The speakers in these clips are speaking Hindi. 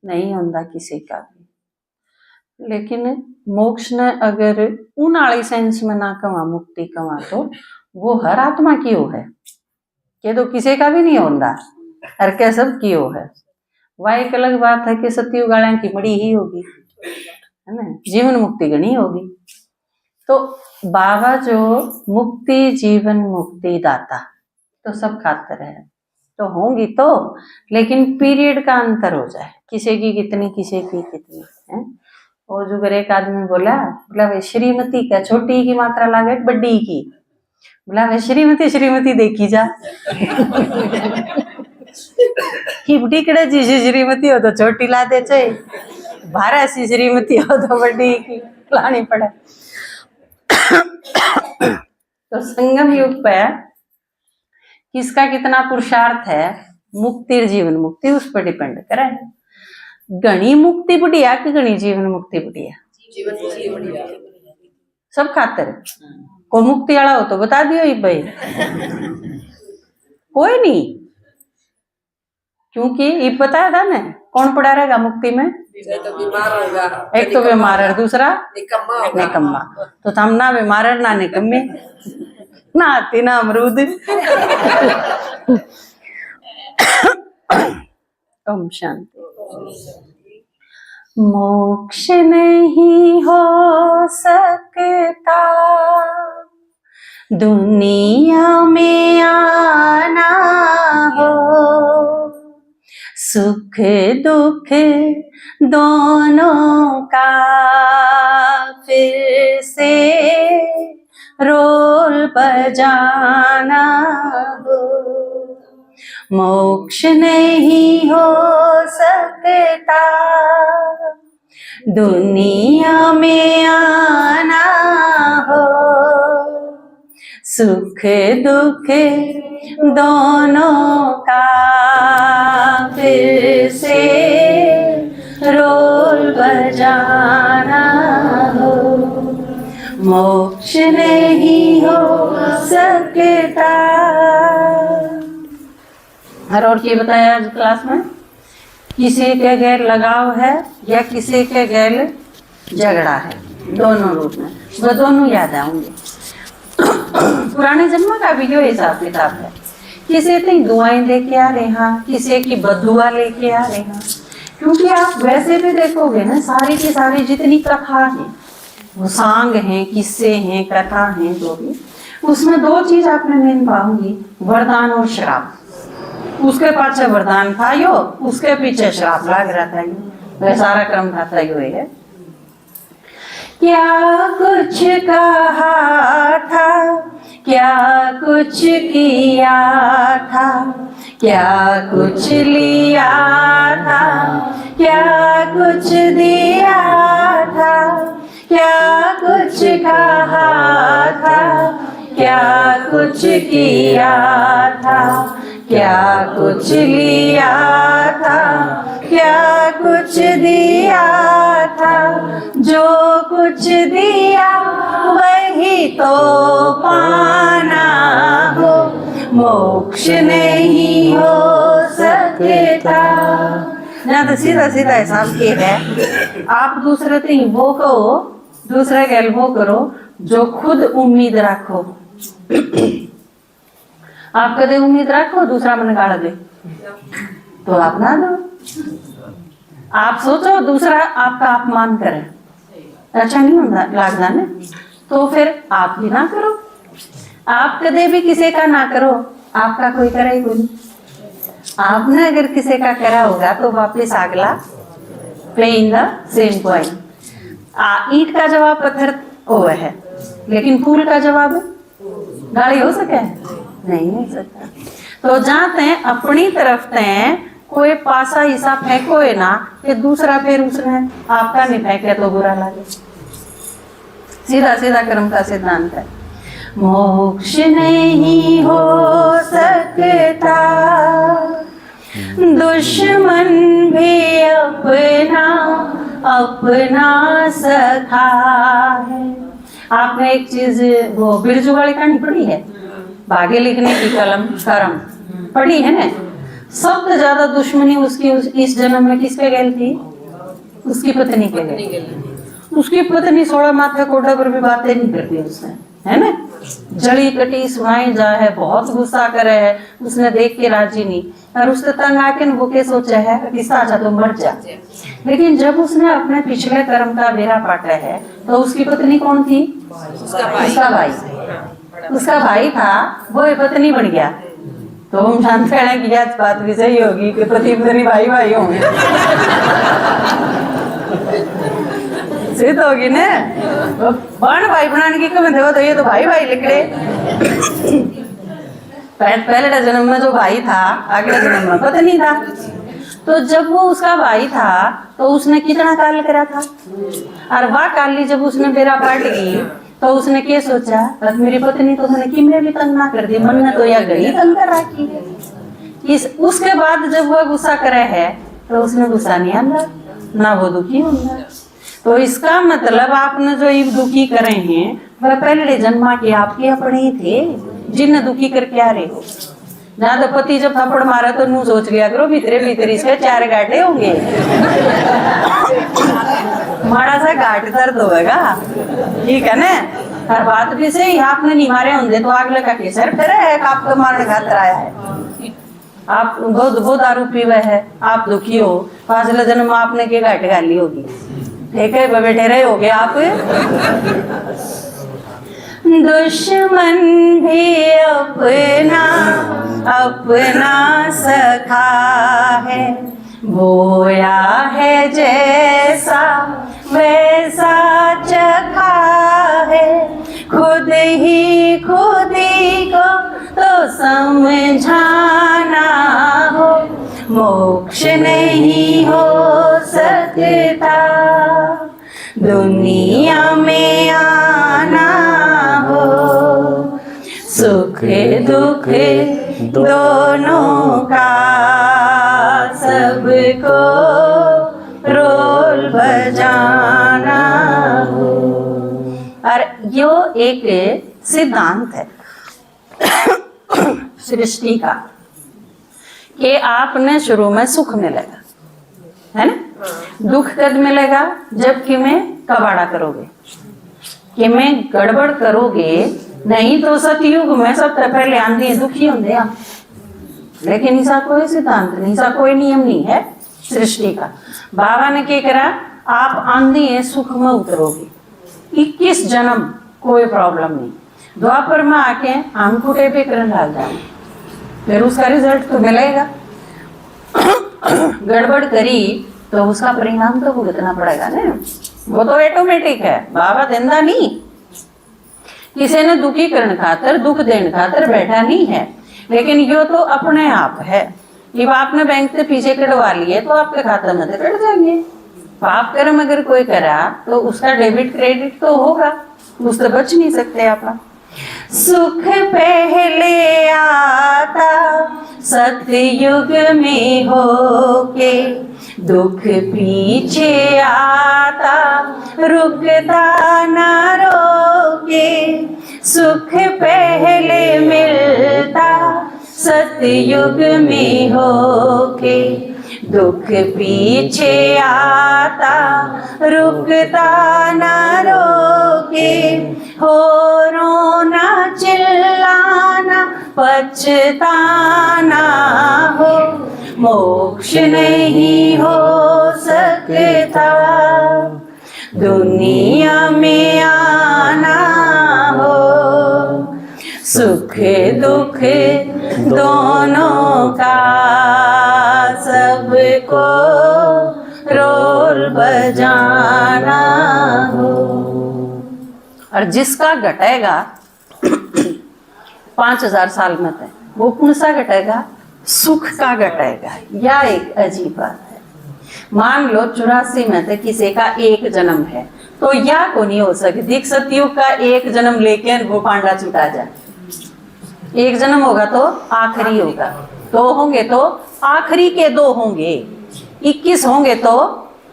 नहीं होंदा किसी का भी। लेकिन मोक्ष ने अगर उन वाली सेंस में ना कवा मुक्ति कवा तो वो हर आत्मा की हो है, ये तो किसी का भी नहीं होंदा, हर के सब की हो है। वह एक अलग बात है कि सतयुग वाले की मड़ी ही होगी, है ना, जीवन मुक्ति गणी होगी। तो बाबा जो मुक्ति जीवन मुक्ति दाता तो सब खातर है, तो होंगी तो, लेकिन पीरियड का अंतर हो जाए, किसी की कितनी किसी की कितनी है। और जो एक आदमी बोला भाई श्रीमती क्या छोटी की मात्रा लागे बड़ी की, बोला भाई श्रीमती श्रीमती देखी जा हिपटी कड़े जी श्रीमती हो तो छोटी ला दे चाहे, 12 श्रीमती हो तो बड़ी की लानी पड़े। तो संगम युग पे किसका कितना पुरुषार्थ है, मुक्ति जीवन मुक्ति उस पर डिपेंड करे। गणी मुक्ति बढ़िया कि गणी जीवन मुक्ति बढ़िया? सब खातर को मुक्ति वाला हो तो बता दियो भाई कोई नहीं, क्योंकि ये बताया था ना कौन पड़ा रहेगा मुक्ति में, एक तो बीमार है, दूसरा निकम्मा। तो हम ना बीमार ना निकम्मे, ना हाथी ना अमरूद। ओम शांति। मोक्ष नहीं हो सकता दुनिया में आना हो, सुख दुख दोनों का फिर से रोल बजाना हो। मोक्ष नहीं हो सकता दुनिया में आना हो, सुख दुख दोनों का फिर से रोल बजाना हो। मोक्ष नहीं हो सकता। हर और क्या बताया आज क्लास में, किसी के गैर लगाव है या किसी के गैर झगड़ा है, दोनों रूप में वो दोनों याद आएंगे। पुराने जन्म का भी जो हिसाब किताब है, किसी की दुआएं लेके आ रहे हैं, किसी की बदुआ लेके आ रहे हैं। क्योंकि आप वैसे भी देखोगे ना, सारी की सारी जितनी कथा है वो सांग हैं, किस्से हैं, कथा हैं, जो भी, उसमें दो चीज आपने मेन पाऊंगी, वरदान और श्राप। उसके पाछे वरदान खायो, उसके पीछे श्राप लाग रहा था, वह सारा क्रम खाता ही हुए है। क्या कुछ कहा था, क्या कुछ किया था, क्या कुछ लिया था, क्या कुछ दिया था, क्या कुछ कहा था, क्या कुछ किया था, क्या कुछ लिया था, क्या कुछ दिया था, जो कुछ दिया वही तो पाना हो। मोक्ष नहीं हो सकता। ना तो सीधा सीधा हिसाब ये है, आप दूसरे से वो कहो, दूसरे के वो करो जो खुद उम्मीद रखो। आप कदे उम्मीद रखो दूसरा मन गाड़ दे तो आप ना दो। आप सोचो दूसरा आपका अपमान करे, अच्छा नहीं होता लगता ना, तो फिर आप भी ना करो। आप कदे भी किसी का ना करो, आपका कोई करे ही नहीं। आपने अगर किसी का करा होगा तो वापिस अगला play in the same point. ईंट का जवाब पत्थर वो है, लेकिन फूल का जवाब गाड़ी हो सके नहीं हो सकता। तो जाते हैं अपनी तरफ ते कोई पासा हिस्सा फेंको है ना, कि दूसरा फिर उसने आपका नहीं फेंके तो बुरा लगे। सीधा सीधा कर्म का सिद्धांत है। मोक्ष नहीं हो सकता दुश्मन भी अपना अपना सखा है। आपने एक चीज वो बिरजू वाली कहानी पढ़ी है, भाग्य लिखने की कलम करम पढ़ी है ना। सबसे ज्यादा दुश्मनी उसकी इस जन्म में किसके गैल थी? उसकी पत्नी के गैल। उसकी पत्नी 16 माथा कोटा पर भी बातें नहीं करती उसने, है ना, जड़ी कटी सुनाई जा है, बहुत गुस्सा करे है, उसने देख के राजी नहीं, और उसने तंग आके वो के सोचा है कि साजा तो मर जा। लेकिन जब उसने अपने पिछले कर्म का बेरा पाटा है तो उसकी पत्नी कौन थी? उसका भाई। उसका भाई था, वो पत्नी बन गया। तो हम जानते हैं कि यह बात भी सही होगी कि पति पत्नी भाई भाई होंगे। सिद्ध होगी ना, बन भाई बनाने की कमी देखो तो ये तो भाई भाई लिखड़े। पहले जन्म में जो भाई था, अगले जन्म में पत्नी था। तो जब वो उसका भाई था तो उसने कितना काल करा था, और वह काली जब उसने बेरा पाट ली तो उसने क्या सोचा, मेरी पत्नी तो मैंने किमरे भी तंग ना कर दी, मन ने तो यह गई तंग कर रखी। उसके बाद जब वह गुस्सा करे है तो उसने गुस्सा नहीं आना, ना वो दुखी होगा। तो इसका मतलब आपने जो ये दुखी करे हैं वह पहले जन्मा के आपके अपने ही थे, जिन्हें दुखी करके आ रहे हो। जहाँ तो पति जब थप्पड़ मारा तो मुंह सोच गया करो भीतरे भीतर इसके 4 गांठे होंगे। माड़ा सा गांठ दर्द होगा, ठीक है ना। हर बात भी सही, आपने नहीं मारे होंगे तो अगले का केसर फिर है, आपको मारने खातर आया है। आप वो दारू पीवे है, आप दुखी हो, 5 जन्म आपने के गांठ गाली होगी, ठीक है, बैठे रहे होगे आप। दुश्मन भी अपना अपना सखा है, बोया है जैसा वैसा चखा है, खुद ही को तो समझाना हो, मोक्ष नहीं हो सकता, दुनिया में आना हो, सुख दुख दोनों का सबको रोल बजाना हो। और यो एक सिद्धांत है सृष्टि का कि आपने शुरू में सुख मिलेगा, है ना, दुख कद मिलेगा जबकि मैं कबाड़ा करोगे, कि मैं गड़बड़ करोगे। नहीं तो सतयुग में सबसे पहले आंधी दुखी होंगे आप, लेकिन ऐसा कोई सिद्धांत नहीं, ऐसा कोई नियम नहीं है सृष्टि का। बाबा ने क्या करा, आप आंधी है सुख में उतरोगे 21 जन्म, कोई प्रॉब्लम नहीं। द्वापर में आके अंगूठे पे करन डाल जाए, फिर उसका रिजल्ट तो मिलेगा। गड़बड़ करी तो उसका परिणाम तो भुगतना पड़ेगा ना, वो तो ऑटोमेटिक है, बाबा देंदा नहीं। किसी ने दुखी करने खातर दुख देने खातर बैठा नहीं है, लेकिन यो तो अपने आप है। जब आपने बैंक से पीछे कटवा लिए तो आपके खाते में तो कट जाएंगे। पाप कर्म अगर कोई करा तो उसका डेबिट क्रेडिट तो होगा, उससे बच नहीं सकते आप। सुख पहले आता सतयुग में होके, दुख पीछे आता रुकता ना रोके, सुख पहले मिलता सतयुग में होके, दुख पीछे आता रुकता ना रोके, हो रोना चिल्लाना पछताना हो, मोक्ष नहीं हो सकता, दुनिया में आना हो, सुख दुख दोनों का सबको रोल बजाना हो। और जिसका घटेगा 5000 साल में तक, वो कौन सा घटेगा, सुख का घटेगा। या एक अजीब बात है, मान लो 84 में तक किसी का 1 जन्म है तो या को नहीं हो सके दिख सतयुग का 1 जन्म लेके वो पांडा छुटा जाए। 1 जन्म होगा तो आखिरी होगा, 2 होंगे तो आखिरी के 2 होंगे, 21 होंगे तो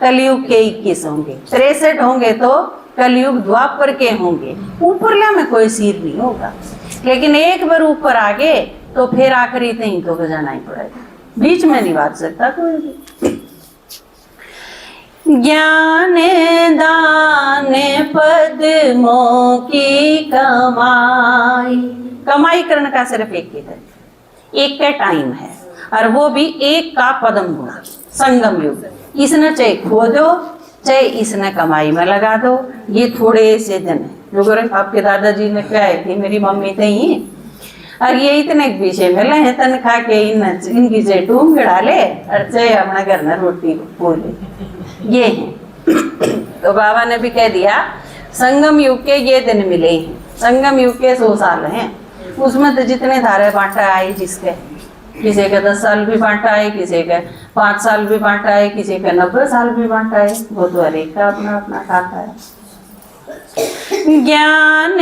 कलयुग के 21 होंगे, 63 होंगे तो कलयुग द्वापर के होंगे। ऊपरला में कोई सीध नहीं होगा, लेकिन एक बार ऊपर आगे तो फिर आखिरी नहीं तो बजाना ही पड़ेगा। बीच में नहीं बांट सकता कोई भी। ज्ञान दान पद्मों की कमाई, कमाई करने का सिर्फ एक ही है, एक का टाइम है, और वो भी एक का पद्म गुणा संगम युग। इसने चाहे खो दो चाहे इसने कमाई में लगा दो, ये थोड़े से दिन है। जो आपके दादाजी ने क्या थी, मेरी मम्मी तो ही, और ये इतने पीछे मिले हैं तनखा के, इनकी चाहे टूम गिड़ा ले और चाहे अपना घर में रोटी बोले, ये है। तो बाबा ने भी कह दिया संगम युग के ये दिन मिले हैं, संगम युग के 100 साल हैं, उसमें तो जितने धारे बांटा आए, जिसके किसी के 10 साल भी बांटा है, किसी के 5 साल भी बांटा है, किसी के 90 साल भी बांटा है, वो तो हर एक का अपना अपना खाता है। ज्ञान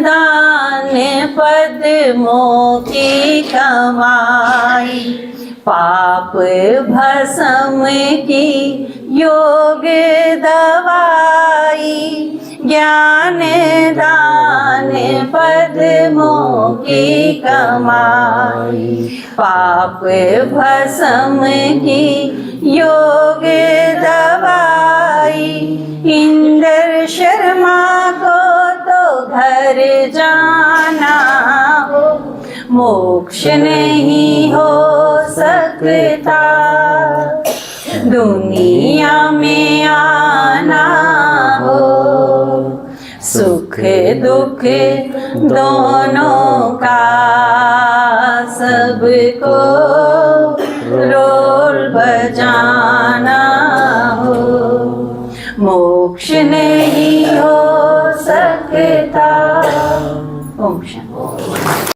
दान पद्मों की कमाई, पाप भस्म की योग दवाई। ज्ञान दान पद्मों की कमाई, पाप भस्म की योग दवाई। इंद्र शर्मा को तो घर जाना हो, मोक्ष नहीं हो सकता, दुनिया में आना हो, सुख दुख दोनों का सबको रोल बजाना हो, मोक्ष ने